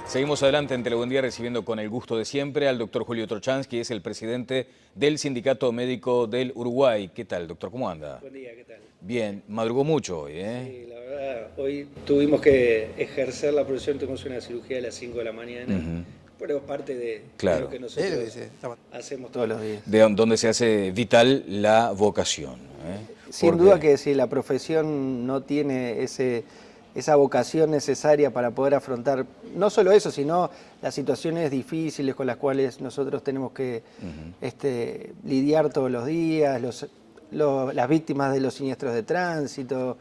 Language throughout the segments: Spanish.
Seguimos adelante en Telebuen Día recibiendo con el gusto de siempre al doctor Julio Trochansky, que es el presidente del Sindicato Médico del Uruguay. ¿Qué tal, doctor? ¿Cómo anda? Buen día, ¿qué tal? Bien, madrugó mucho hoy, ¿eh? Sí, la verdad, hoy tuvimos que ejercer la profesión, tuvimos una cirugía a las 5 de la mañana, pero es parte de Claro. lo que nosotros hacemos todos los días. De donde se hace vital la vocación, ¿eh? Sin duda que si la profesión no tiene esa vocación necesaria para poder afrontar no solo eso, sino las situaciones difíciles con las cuales nosotros tenemos que lidiar todos los días, las víctimas de los siniestros de tránsito,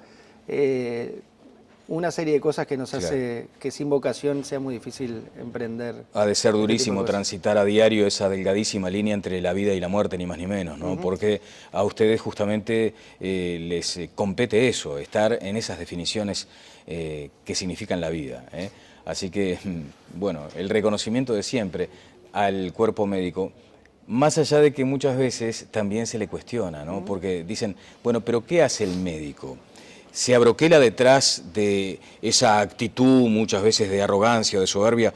una serie de cosas que nos hace que sin vocación sea muy difícil emprender. Ha de ser durísimo transitar a diario esa delgadísima línea entre la vida y la muerte, ni más ni menos, ¿no? Porque a ustedes justamente les compete eso, estar en esas definiciones que significan la vida, ¿eh? Así que, bueno, el reconocimiento de siempre al cuerpo médico, más allá de que muchas veces también se le cuestiona, ¿no? Porque dicen, bueno, pero ¿qué hace el médico? ¿Se abroquela detrás de esa actitud muchas veces de arrogancia o de soberbia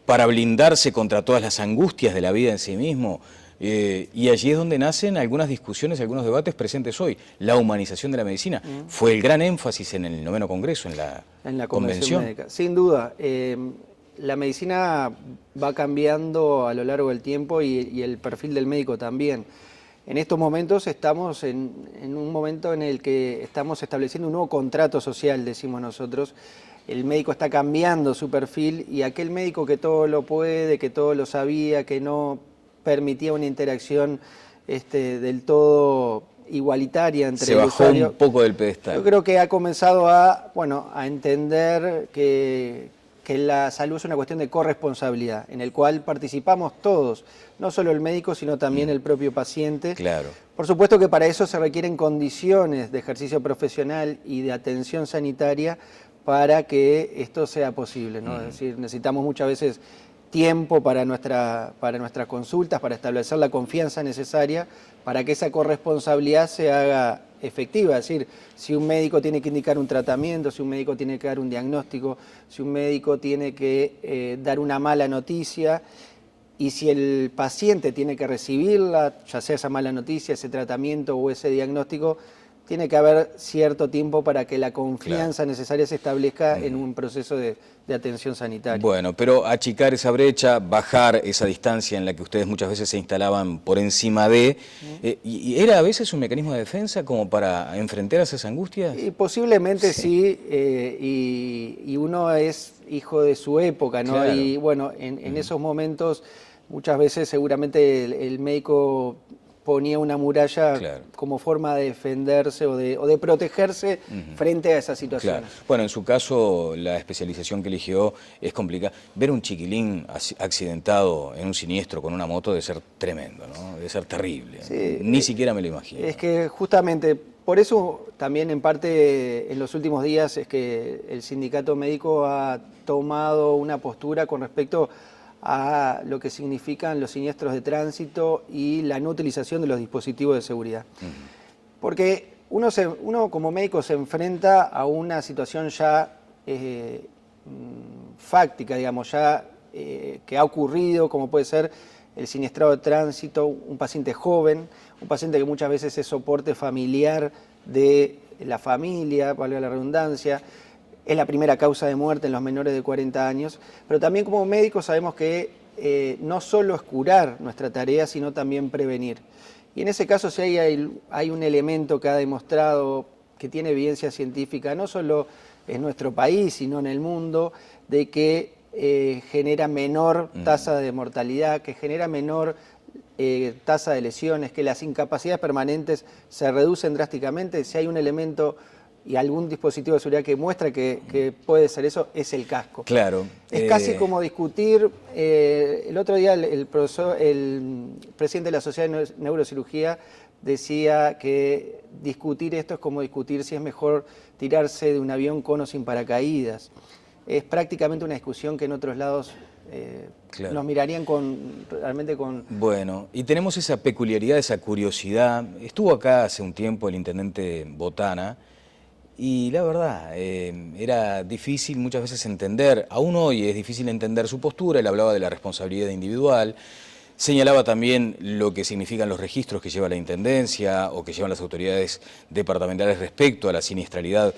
para blindarse contra todas las angustias de la vida en sí mismo? Y allí es donde nacen algunas discusiones, algunos debates presentes hoy. La humanización de la medicina fue el gran énfasis en el 9º Congreso, en la convención médica. Sin duda, la medicina va cambiando a lo largo del tiempo y el perfil del médico también. En estos momentos estamos en un momento en el que estamos estableciendo un nuevo contrato social, decimos nosotros. El médico está cambiando su perfil y aquel médico que todo lo puede, que todo lo sabía, que no permitía una interacción del todo igualitaria entre el usuario. Se bajó un poco del pedestal. Yo creo que ha comenzado a entender que la salud es una cuestión de corresponsabilidad, en el cual participamos todos, no solo el médico, sino también el propio paciente. Claro. Por supuesto que para eso se requieren condiciones de ejercicio profesional y de atención sanitaria para que esto sea posible, ¿no? Es decir, necesitamos muchas veces tiempo para nuestras consultas, para establecer la confianza necesaria para que esa corresponsabilidad se haga efectiva. Es decir, si un médico tiene que indicar un tratamiento, si un médico tiene que dar un diagnóstico, si un médico tiene que dar una mala noticia, y si el paciente tiene que recibirla, ya sea esa mala noticia, ese tratamiento o ese diagnóstico, tiene que haber cierto tiempo para que la confianza necesaria se establezca en un proceso de atención sanitaria. Bueno, pero achicar esa brecha, bajar esa distancia en la que ustedes muchas veces se instalaban por encima de... ¿Y era a veces un mecanismo de defensa como para enfrentar esas angustias? Y posiblemente sí, y uno es hijo de su época, ¿no? Claro. Y bueno, en esos momentos muchas veces seguramente el médico ponía una muralla como forma de defenderse o de protegerse frente a esas situaciones. Claro. Bueno, en su caso, la especialización que eligió es complicada. Ver un chiquilín accidentado en un siniestro con una moto debe ser tremendo, ¿no? Debe ser terrible. Sí, Ni siquiera me lo imagino. Es que justamente por eso también en parte en los últimos días es que el sindicato médico ha tomado una postura con respecto a lo que significan los siniestros de tránsito y la no utilización de los dispositivos de seguridad. Porque uno como médico se enfrenta a una situación ya fáctica, digamos, ya que ha ocurrido, como puede ser el siniestrado de tránsito, un paciente joven, un paciente que muchas veces es soporte familiar de la familia, valga la redundancia. Es la primera causa de muerte en los menores de 40 años, pero también como médicos sabemos que no solo es curar nuestra tarea, sino también prevenir. Y en ese caso, si hay un elemento que ha demostrado que tiene evidencia científica, no solo en nuestro país, sino en el mundo, de que genera menor tasa de mortalidad, que genera menor tasa de lesiones, que las incapacidades permanentes se reducen drásticamente, si hay un elemento y algún dispositivo de seguridad que muestra que puede ser eso, es el casco. Claro. Es casi como discutir, el otro día el presidente de la Sociedad de Neurocirugía decía que discutir esto es como discutir si es mejor tirarse de un avión con o sin paracaídas. Es prácticamente una discusión que en otros lados nos mirarían realmente con... Bueno, y tenemos esa peculiaridad, esa curiosidad. Estuvo acá hace un tiempo el intendente Botana, y la verdad, era difícil muchas veces entender, aún hoy es difícil entender su postura. Él hablaba de la responsabilidad individual, señalaba también lo que significan los registros que lleva la Intendencia o que llevan las autoridades departamentales respecto a la siniestralidad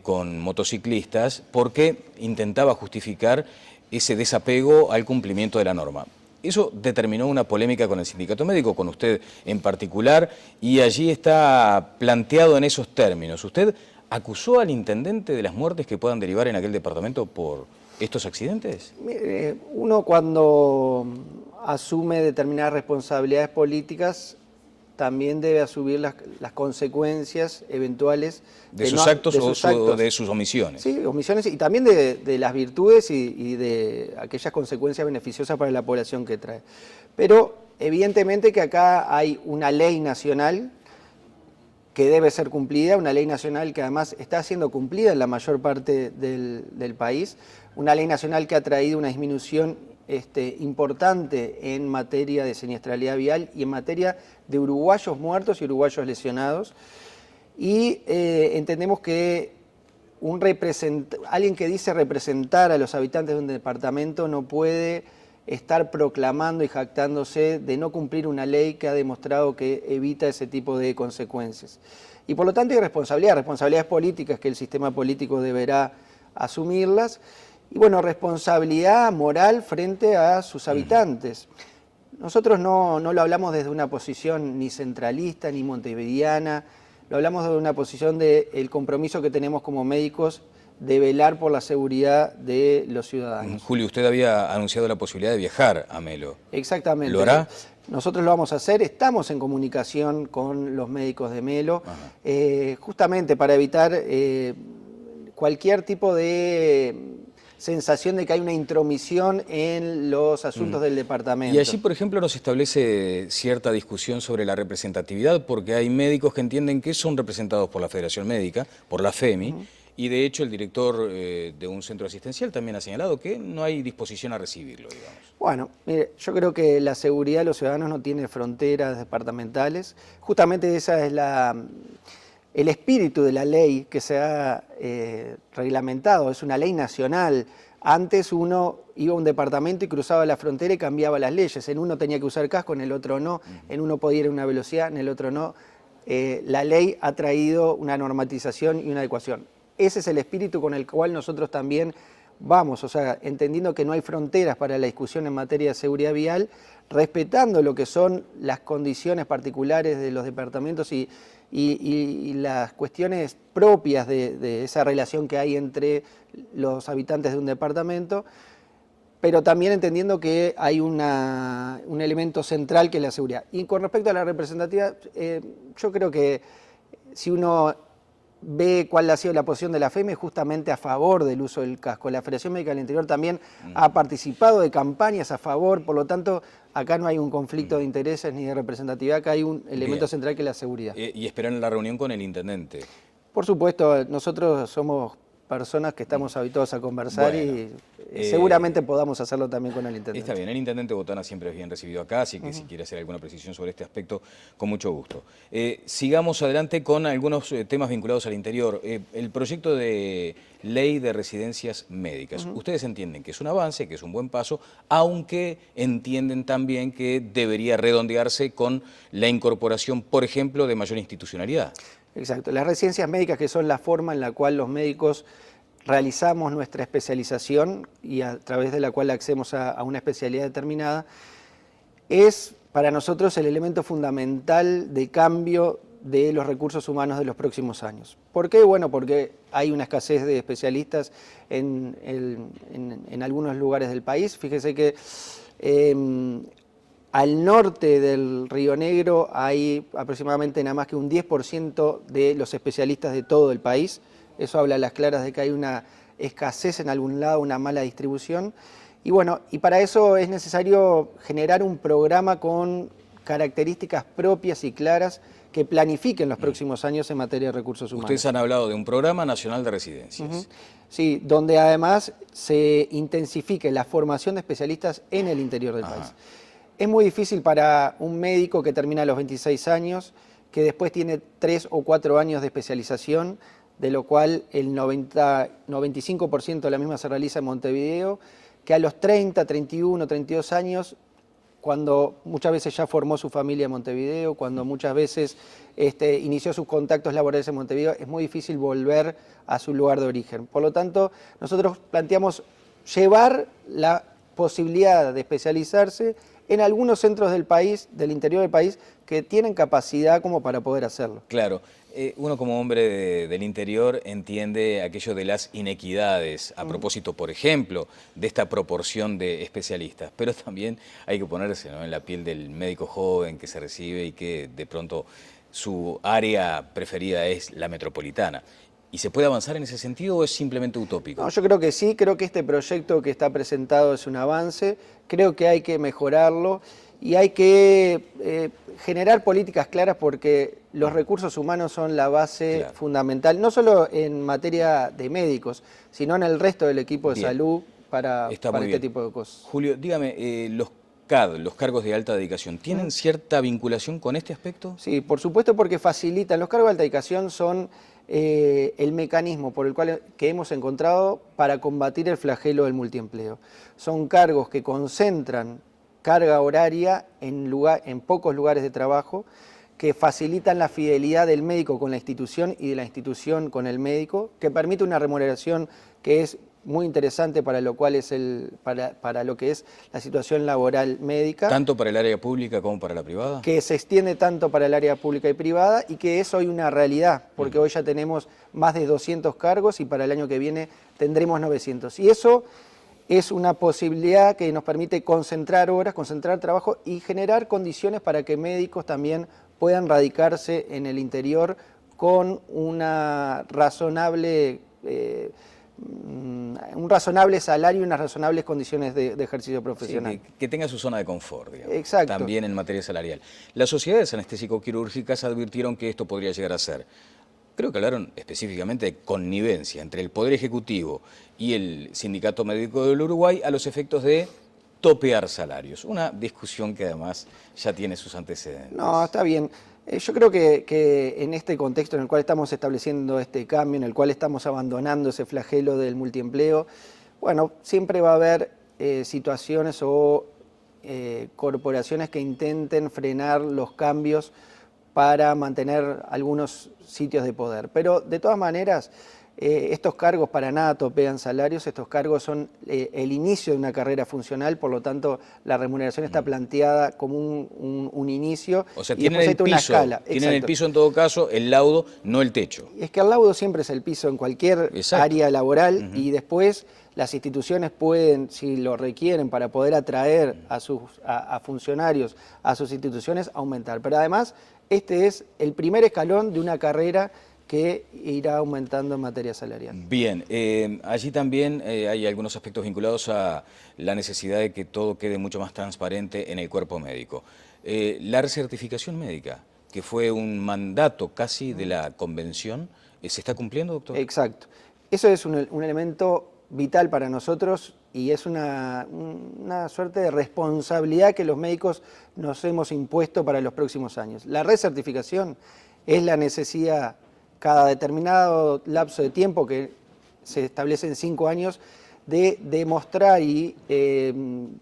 con motociclistas, porque intentaba justificar ese desapego al cumplimiento de la norma. Eso determinó una polémica con el sindicato médico, con usted en particular, y allí está planteado en esos términos. ¿Usted acusó al intendente de las muertes que puedan derivar en aquel departamento por estos accidentes? Mire, uno cuando asume determinadas responsabilidades políticas también debe asumir las consecuencias eventuales de sus actos o de sus omisiones. Sí, omisiones y también de las virtudes y de aquellas consecuencias beneficiosas para la población que trae. Pero evidentemente que acá hay una ley nacional que debe ser cumplida, una ley nacional que además está siendo cumplida en la mayor parte del país, una ley nacional que ha traído una disminución importante en materia de siniestralidad vial y en materia de uruguayos muertos y uruguayos lesionados. Y entendemos que alguien que dice representar a los habitantes de un departamento no puede estar proclamando y jactándose de no cumplir una ley que ha demostrado que evita ese tipo de consecuencias. Y por lo tanto hay responsabilidades políticas que el sistema político deberá asumirlas, y bueno, responsabilidad moral frente a sus habitantes. Nosotros no lo hablamos desde una posición ni centralista ni montevideana, lo hablamos desde una posición del compromiso que tenemos como médicos de velar por la seguridad de los ciudadanos. Julio, usted había anunciado la posibilidad de viajar a Melo. Exactamente. ¿Lo hará? Nosotros lo vamos a hacer, estamos en comunicación con los médicos de Melo, justamente para evitar cualquier tipo de sensación de que hay una intromisión en los asuntos del departamento. Y allí, por ejemplo, nos establece cierta discusión sobre la representatividad, porque hay médicos que entienden que son representados por la Federación Médica, por la FEMI, y de hecho el director de un centro asistencial también ha señalado que no hay disposición a recibirlo, digamos. Bueno, mire, yo creo que la seguridad de los ciudadanos no tiene fronteras departamentales. Justamente esa es el espíritu de la ley que se ha reglamentado, es una ley nacional. Antes uno iba a un departamento y cruzaba la frontera y cambiaba las leyes. En uno tenía que usar casco, en el otro no. En uno podía ir a una velocidad, en el otro no. La ley ha traído una normatización y una adecuación. Ese es el espíritu con el cual nosotros también vamos, o sea, entendiendo que no hay fronteras para la discusión en materia de seguridad vial, respetando lo que son las condiciones particulares de los departamentos y las cuestiones propias de esa relación que hay entre los habitantes de un departamento, pero también entendiendo que hay un elemento central que es la seguridad. Y con respecto a la representatividad, yo creo que si uno ve cuál ha sido la posición de la FEME justamente a favor del uso del casco. La Federación Médica del Interior también ha participado de campañas a favor, por lo tanto, acá no hay un conflicto de intereses ni de representatividad, acá hay un elemento central que es la seguridad. ¿Y esperan la reunión con el intendente? Por supuesto, nosotros somos personas que estamos habituados a conversar, bueno, y seguramente podamos hacerlo también con el intendente. Está bien, el intendente Botana siempre es bien recibido acá, así que si quiere hacer alguna precisión sobre este aspecto, con mucho gusto. Sigamos adelante con algunos temas vinculados al interior. El proyecto de ley de residencias médicas. Ustedes entienden que es un avance, que es un buen paso, aunque entienden también que debería redondearse con la incorporación, por ejemplo, de mayor institucionalidad. Exacto. Las residencias médicas, que son la forma en la cual los médicos realizamos nuestra especialización y a través de la cual accedemos a una especialidad determinada, es para nosotros el elemento fundamental de cambio de los recursos humanos de los próximos años. ¿Por qué? Bueno, porque hay una escasez de especialistas en algunos lugares del país. Fíjese que al norte del Río Negro hay aproximadamente nada más que un 10% de los especialistas de todo el país. Eso habla a las claras de que hay una escasez en algún lado, una mala distribución. Y bueno, y para eso es necesario generar un programa con características propias y claras que planifiquen los próximos años en materia de recursos humanos. Ustedes han hablado de un programa nacional de residencias. Sí, donde además se intensifique la formación de especialistas en el interior del país. Es muy difícil para un médico que termina a los 26 años, que después tiene 3 o 4 años de especialización, de lo cual el 95% de la misma se realiza en Montevideo, que a los 30, 31, 32 años, cuando muchas veces ya formó su familia en Montevideo, cuando muchas veces inició sus contactos laborales en Montevideo, es muy difícil volver a su lugar de origen. Por lo tanto, nosotros planteamos llevar la posibilidad de especializarse en algunos centros del país, del interior del país, que tienen capacidad como para poder hacerlo. Claro. Uno como hombre del interior entiende aquello de las inequidades, a propósito, por ejemplo, de esta proporción de especialistas, pero también hay que ponerse, ¿no?, en la piel del médico joven que se recibe y que de pronto su área preferida es la metropolitana. ¿Y se puede avanzar en ese sentido o es simplemente utópico? No, yo creo que sí, creo que este proyecto que está presentado es un avance, creo que hay que mejorarlo y hay que generar políticas claras porque los recursos humanos son la base fundamental, no solo en materia de médicos, sino en el resto del equipo de salud para este tipo de cosas. Julio, dígame, los CAD, los cargos de alta dedicación, ¿tienen cierta vinculación con este aspecto? Sí, por supuesto, porque facilitan. Los cargos de alta dedicación son el mecanismo por el cual que hemos encontrado para combatir el flagelo del multiempleo. Son cargos que concentran carga horaria en pocos lugares de trabajo, que facilitan la fidelidad del médico con la institución y de la institución con el médico, que permite una remuneración que es muy interesante para lo cual es para lo que es la situación laboral médica. ¿Tanto para el área pública como para la privada? Que se extiende tanto para el área pública y privada y que es hoy una realidad, porque hoy ya tenemos más de 200 cargos y para el año que viene tendremos 900. Y eso es una posibilidad que nos permite concentrar horas, concentrar trabajo y generar condiciones para que médicos también puedan radicarse en el interior con una razonable, un razonable salario y unas razonables condiciones de ejercicio profesional. Sí, que tenga su zona de confort, digamos. Exacto. También en materia salarial. Las sociedades anestésico-quirúrgicas advirtieron que esto podría llegar a ser. Creo que hablaron específicamente de connivencia entre el Poder Ejecutivo y el Sindicato Médico del Uruguay a los efectos de topear salarios. Una discusión que además ya tiene sus antecedentes. No, está bien. Yo creo que en este contexto en el cual estamos estableciendo este cambio, en el cual estamos abandonando ese flagelo del multiempleo, bueno, siempre va a haber situaciones o corporaciones que intenten frenar los cambios para mantener algunos sitios de poder. Pero de todas maneras, estos cargos para nada topean salarios, estos cargos son el inicio de una carrera funcional, por lo tanto la remuneración está planteada como un inicio. O sea, y tienen el piso, una escala. Tienen el piso en todo caso, el laudo, no el techo. Es que el laudo siempre es el piso en cualquier área laboral y después las instituciones pueden, si lo requieren para poder atraer a funcionarios a sus instituciones, aumentar. Pero además, este es el primer escalón de una carrera que irá aumentando en materia salarial. Bien, allí también hay algunos aspectos vinculados a la necesidad de que todo quede mucho más transparente en el cuerpo médico. La recertificación médica, que fue un mandato casi de la convención, ¿se está cumpliendo, doctor? Exacto. Eso es un elemento vital para nosotros y es una suerte de responsabilidad que los médicos nos hemos impuesto para los próximos años. La recertificación es la necesidad cada determinado lapso de tiempo, que se establece en 5 años, de demostrar y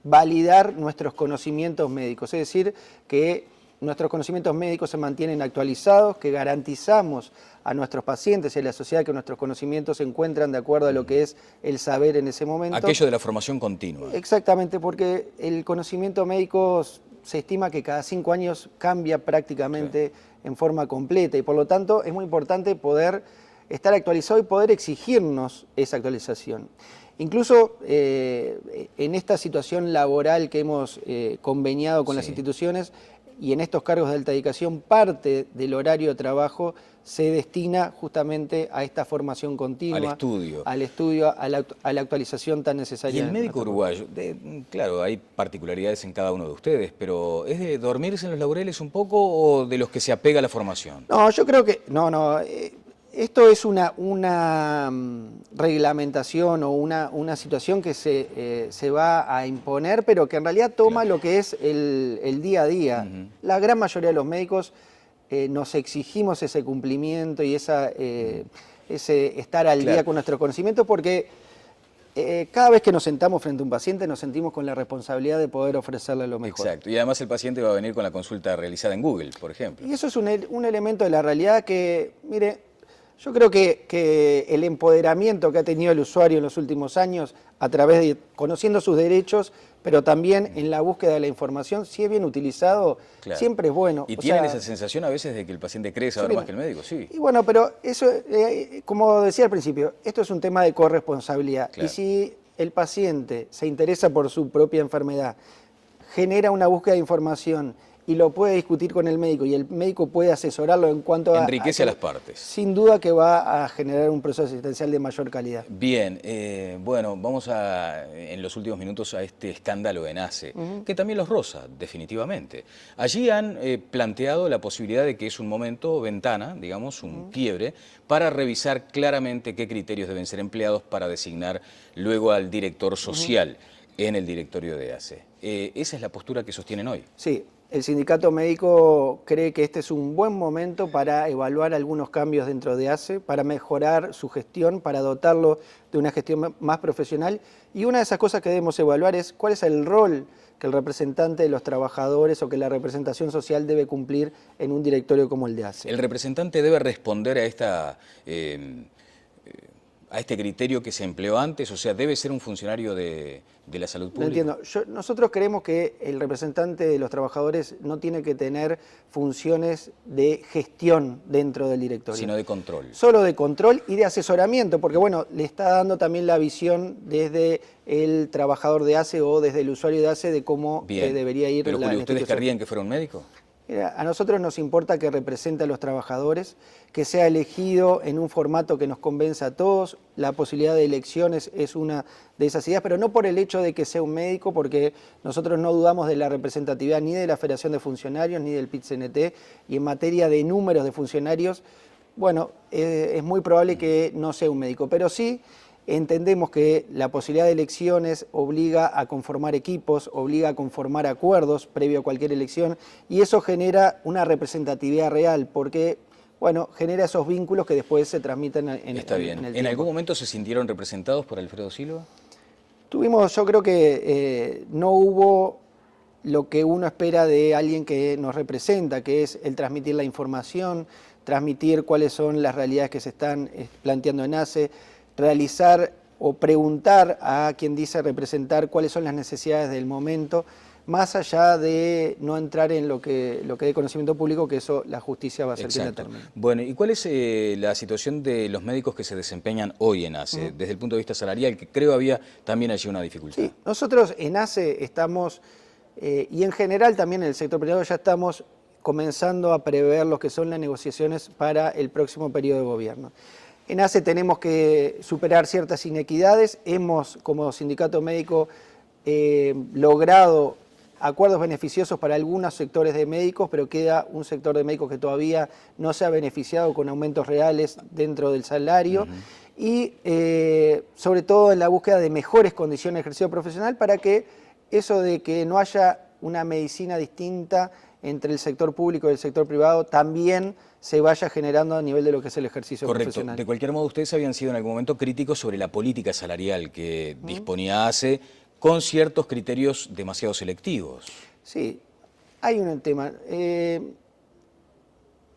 validar nuestros conocimientos médicos. Es decir, que nuestros conocimientos médicos se mantienen actualizados, que garantizamos a nuestros pacientes y a la sociedad que nuestros conocimientos se encuentran de acuerdo a lo que es el saber en ese momento. Aquello de la formación continua. Exactamente, porque el conocimiento médico se estima que cada 5 años cambia prácticamente en forma completa y por lo tanto es muy importante poder estar actualizado y poder exigirnos esa actualización. Incluso en esta situación laboral que hemos conveniado con las instituciones y en estos cargos de alta dedicación, parte del horario de trabajo se destina justamente a esta formación continua. Al estudio, a la actualización tan necesaria. Y el médico uruguayo, claro, hay particularidades en cada uno de ustedes, pero ¿es de dormirse en los laureles un poco o de los que se apega a la formación? No, yo creo que, esto es una reglamentación o una situación que se va a imponer, pero que en realidad toma lo que es el día a día. La gran mayoría de los médicos nos exigimos ese cumplimiento y ese estar al día con nuestro conocimiento, porque cada vez que nos sentamos frente a un paciente nos sentimos con la responsabilidad de poder ofrecerle lo mejor. Exacto, y además el paciente va a venir con la consulta realizada en Google, por ejemplo. Y eso es un elemento de la realidad que, mire, yo creo que el empoderamiento que ha tenido el usuario en los últimos años, a través de conociendo sus derechos, pero también en la búsqueda de la información, si es bien utilizado, siempre es bueno. ¿Y tienen esa sensación a veces de que el paciente cree saber más que el médico? Sí. Y bueno, pero eso, como decía al principio, esto es un tema de corresponsabilidad. Y si el paciente se interesa por su propia enfermedad, genera una búsqueda de información y lo puede discutir con el médico y el médico puede asesorarlo en cuanto a... Enriquece a las partes. Sin duda que va a generar un proceso asistencial de mayor calidad. Bien, bueno, vamos en los últimos minutos a este escándalo en ACE, que también los roza, definitivamente. Allí han planteado la posibilidad de que es un momento, ventana, digamos, un quiebre, para revisar claramente qué criterios deben ser empleados para designar luego al director social en el directorio de ACE. ¿Esa es la postura que sostienen hoy? Sí. El sindicato médico cree que este es un buen momento para evaluar algunos cambios dentro de ACE, para mejorar su gestión, para dotarlo de una gestión más profesional. Y una de esas cosas que debemos evaluar es cuál es el rol que el representante de los trabajadores o que la representación social debe cumplir en un directorio como el de ACE. ¿El representante debe responder a este criterio que se empleó antes? O sea, ¿debe ser un funcionario de la salud pública? No entiendo. Nosotros creemos que el representante de los trabajadores no tiene que tener funciones de gestión dentro del directorio. Sino de control. Solo de control y de asesoramiento, porque bueno, le está dando también la visión desde el trabajador de ACE o desde el usuario de ACE de cómo debería ir Pero, la Julio, ¿ustedes institución. querrían que fuera un médico? Mira, a nosotros nos importa que represente a los trabajadores, que sea elegido en un formato que nos convenza a todos. La posibilidad de elecciones es una de esas ideas, pero no por el hecho de que sea un médico, porque nosotros no dudamos de la representatividad ni de la Federación de Funcionarios ni del PIT-CNT, y en materia de números de funcionarios, bueno, es muy probable que no sea un médico, pero sí entendemos que la posibilidad de elecciones obliga a conformar equipos, obliga a conformar acuerdos previo a cualquier elección, y eso genera una representatividad real, porque bueno, genera esos vínculos que después se transmiten en el Está bien. tiempo. ¿En algún momento se sintieron representados por Alfredo Silva? Yo creo que no hubo lo que uno espera de alguien que nos representa, que es el transmitir la información, transmitir cuáles son las realidades que se están planteando en ACE, realizar o preguntar a quien dice representar cuáles son las necesidades del momento, más allá de no entrar en lo que dé conocimiento público, que eso la justicia va a ser quien determine. Bueno, ¿y cuál es la situación de los médicos que se desempeñan hoy en ACE, desde el punto de vista salarial, que creo había también allí una dificultad? Sí, nosotros en ACE estamos, y en general también en el sector privado ya estamos comenzando a prever lo que son las negociaciones para el próximo periodo de gobierno. En ACE tenemos que superar ciertas inequidades. Hemos, como sindicato médico, logrado acuerdos beneficiosos para algunos sectores de médicos, pero queda un sector de médicos que todavía no se ha beneficiado con aumentos reales dentro del salario. Y sobre todo en la búsqueda de mejores condiciones de ejercicio profesional para que eso de que no haya una medicina distinta entre el sector público y el sector privado también se vaya generando a nivel de lo que es el ejercicio profesional. Correcto. De cualquier modo, ustedes habían sido en algún momento críticos sobre la política salarial que disponía ACE con ciertos criterios demasiado selectivos. Sí, hay un tema.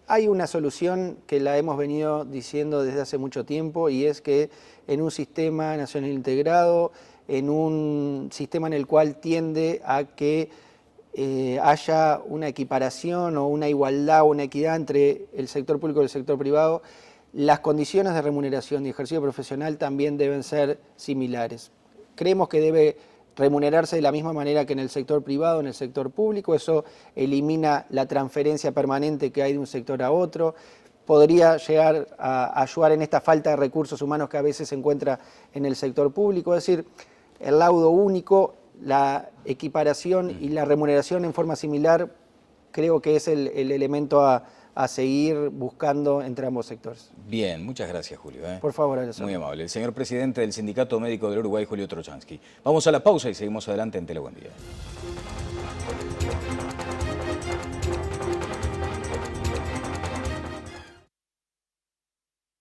Hay una solución que la hemos venido diciendo desde hace mucho tiempo, y es que en un sistema nacional integrado, en un sistema en el cual tiende a que haya una equiparación o una igualdad o una equidad entre el sector público y el sector privado, las condiciones de remuneración y ejercicio profesional también deben ser similares. Creemos que debe remunerarse de la misma manera que en el sector privado, en el sector público. Eso elimina la transferencia permanente que hay de un sector a otro. Podría llegar a ayudar en esta falta de recursos humanos que a veces se encuentra en el sector público. Es decir, el laudo único, la equiparación y la remuneración en forma similar, creo que es el elemento a seguir buscando entre ambos sectores. Bien, muchas gracias, Julio. Por favor, Alessandro. Muy amable. El señor presidente del Sindicato Médico del Uruguay, Julio Trochansky. Vamos a la pausa y seguimos adelante en Tele Buen Día.